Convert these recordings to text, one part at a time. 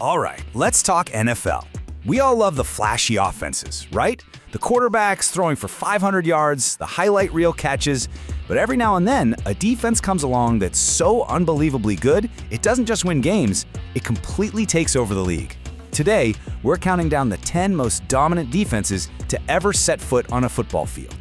All right, let's talk NFL. We all love the flashy offenses, right? The quarterbacks throwing for 500 yards, the highlight reel catches, but every now and then, a defense comes along that's so unbelievably good, it doesn't just win games, it completely takes over the league. Today, we're counting down the 10 most dominant defenses to ever set foot on a football field.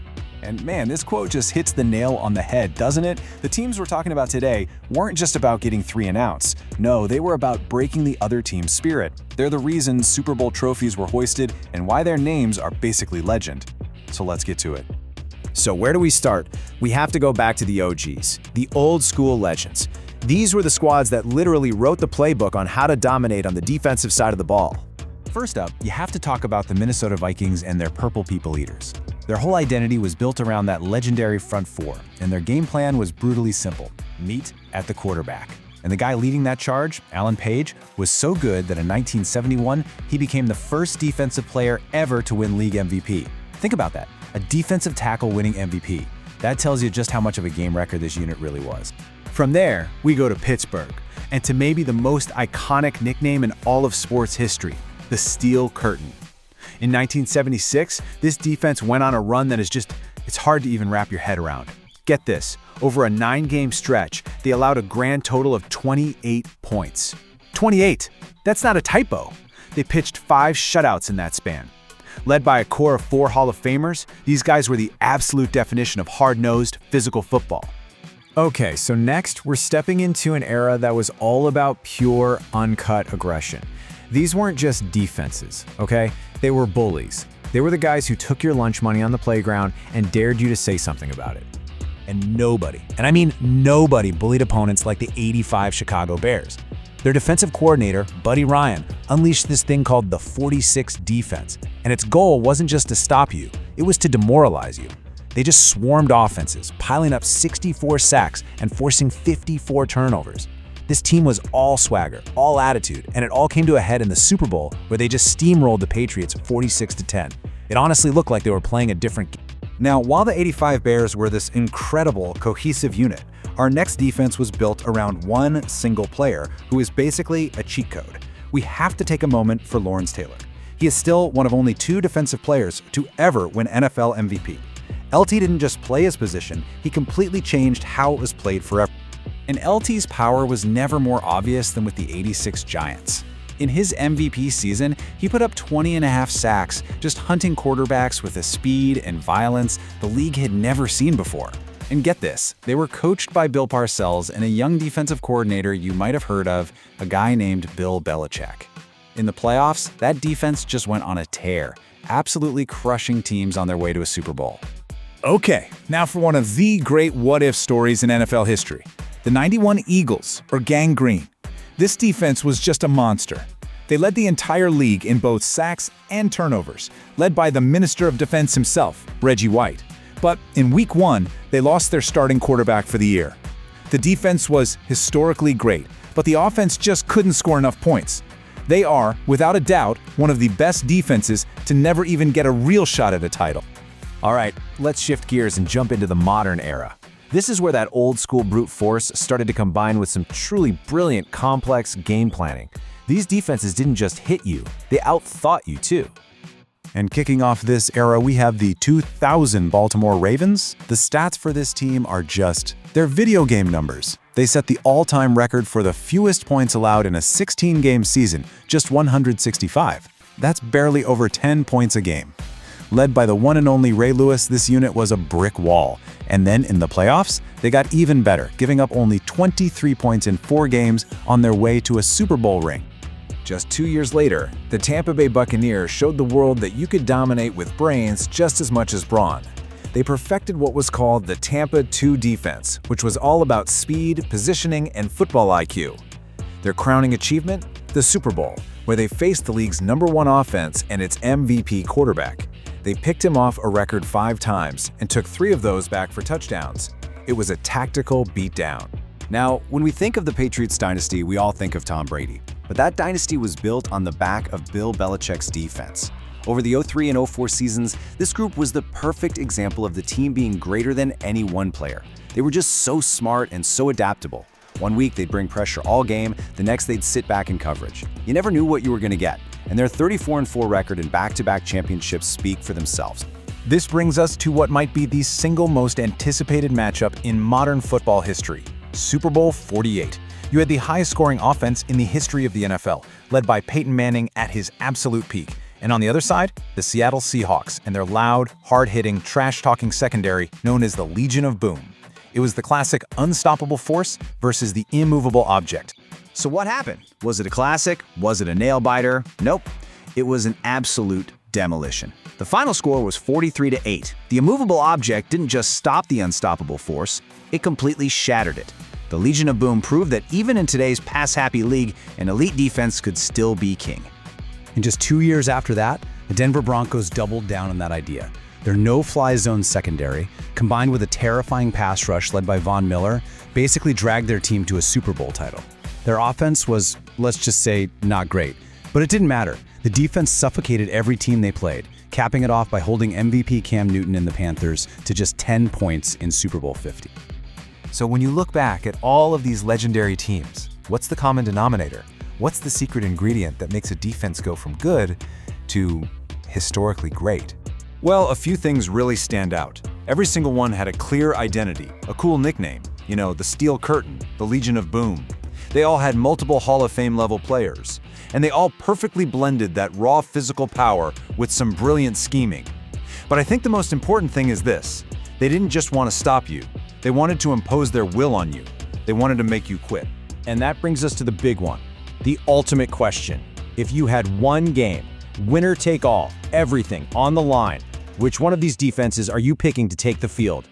And man, this quote just hits the nail on the head, doesn't it? The teams we're talking about today weren't just about getting 3 and outs. No, they were about breaking the other team's spirit. They're the reason Super Bowl trophies were hoisted and why their names are basically legend. So let's get to it. So where do we start? We have to go back to the OGs, the old school legends. These were the squads that literally wrote the playbook on how to dominate on the defensive side of the ball. First up, you have to talk about the Minnesota Vikings and their Purple People Eaters. Their whole identity was built around that legendary front four, and their game plan was brutally simple: meet at the quarterback. And the guy leading that charge, Alan Page, was so good that in 1971, he became the first defensive player ever to win league MVP. Think about that, a defensive tackle winning MVP. That tells you just how much of a game wrecker this unit really was. From there, we go to Pittsburgh, and to maybe the most iconic nickname in all of sports history, the Steel Curtain. In 1976, this defense went on a run that it's hard to even wrap your head around. Get this, over a 9-game stretch, they allowed a grand total of 28 points. 28! That's not a typo. They pitched 5 shutouts in that span. Led by a core of 4 Hall of Famers, these guys were the absolute definition of hard-nosed, physical football. Okay, so next, we're stepping into an era that was all about pure, uncut aggression. These weren't just defenses, okay? They were bullies. They were the guys who took your lunch money on the playground and dared you to say something about it. And nobody, and I mean nobody, bullied opponents like the '85 Chicago Bears. Their defensive coordinator, Buddy Ryan, unleashed this thing called the 46 defense, and its goal wasn't just to stop you, it was to demoralize you. They just swarmed offenses, piling up 64 sacks and forcing 54 turnovers. This team was all swagger, all attitude, and it all came to a head in the Super Bowl where they just steamrolled the Patriots 46-10. It honestly looked like they were playing a different game. Now, while the '85 Bears were this incredible, cohesive unit, our next defense was built around one single player who is basically a cheat code. We have to take a moment for Lawrence Taylor. He is still one of only 2 defensive players to ever win NFL MVP. LT didn't just play his position, he completely changed how it was played forever. And LT's power was never more obvious than with the '86 Giants. In his MVP season, he put up 20.5 sacks, just hunting quarterbacks with a speed and violence the league had never seen before. And get this, they were coached by Bill Parcells and a young defensive coordinator you might have heard of, a guy named Bill Belichick. In the playoffs, that defense just went on a tear, absolutely crushing teams on their way to a Super Bowl. Okay, now for one of the great what-if stories in NFL history. The '91 Eagles, or Gang Green. This defense was just a monster. They led the entire league in both sacks and turnovers, led by the Minister of Defense himself, Reggie White. But in Week 1, they lost their starting quarterback for the year. The defense was historically great, but the offense just couldn't score enough points. They are, without a doubt, one of the best defenses to never even get a real shot at a title. All right, let's shift gears and jump into the modern era. This is where that old school brute force started to combine with some truly brilliant, complex game planning. These defenses didn't just hit you, they outthought you too. And kicking off this era, we have the 2000 Baltimore Ravens. The stats for this team are they're video game numbers. They set the all-time record for the fewest points allowed in a 16-game season, just 165. That's barely over 10 points a game. Led by the one and only Ray Lewis, this unit was a brick wall. And then in the playoffs, they got even better, giving up only 23 points in 4 games on their way to a Super Bowl ring. Just 2 years later, the Tampa Bay Buccaneers showed the world that you could dominate with brains just as much as brawn. They perfected what was called the Tampa 2 defense, which was all about speed, positioning, and football IQ. Their crowning achievement? The Super Bowl, where they faced the league's #1 offense and its MVP quarterback. They picked him off a record 5 times and took 3 of those back for touchdowns. It was a tactical beatdown. Now, when we think of the Patriots dynasty, we all think of Tom Brady. But that dynasty was built on the back of Bill Belichick's defense. Over the '03 and '04 seasons, this group was the perfect example of the team being greater than any one player. They were just so smart and so adaptable. One week, they'd bring pressure all game, the next they'd sit back in coverage. You never knew what you were going to get, and their 34-4 record in back-to-back championships speak for themselves. This brings us to what might be the single most anticipated matchup in modern football history, Super Bowl 48. You had the highest-scoring offense in the history of the NFL, led by Peyton Manning at his absolute peak. And on the other side, the Seattle Seahawks and their loud, hard-hitting, trash-talking secondary known as the Legion of Boom. It was the classic unstoppable force versus the immovable object. So what happened? Was it a classic? Was it a nail-biter? Nope. It was an absolute demolition. The final score was 43-8. The immovable object didn't just stop the unstoppable force, it completely shattered it. The Legion of Boom proved that even in today's pass-happy league, an elite defense could still be king. And just 2 years after that, the Denver Broncos doubled down on that idea. Their no-fly zone secondary, combined with a terrifying pass rush led by Von Miller, basically dragged their team to a Super Bowl title. Their offense was, let's just say, not great. But it didn't matter. The defense suffocated every team they played, capping it off by holding MVP Cam Newton and the Panthers to just 10 points in Super Bowl 50. So when you look back at all of these legendary teams, what's the common denominator? What's the secret ingredient that makes a defense go from good to historically great? Well, a few things really stand out. Every single one had a clear identity, a cool nickname. You know, the Steel Curtain, the Legion of Boom. They all had multiple Hall of Fame level players, and they all perfectly blended that raw physical power with some brilliant scheming. But I think the most important thing is this. They didn't just want to stop you. They wanted to impose their will on you. They wanted to make you quit. And that brings us to the big one, the ultimate question. If you had one game, winner take all, everything on the line, which one of these defenses are you picking to take the field?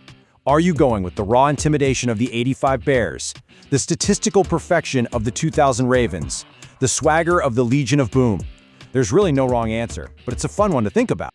Are you going with the raw intimidation of the '85 Bears, the statistical perfection of the 2000 Ravens, the swagger of the Legion of Boom? There's really no wrong answer, but it's a fun one to think about.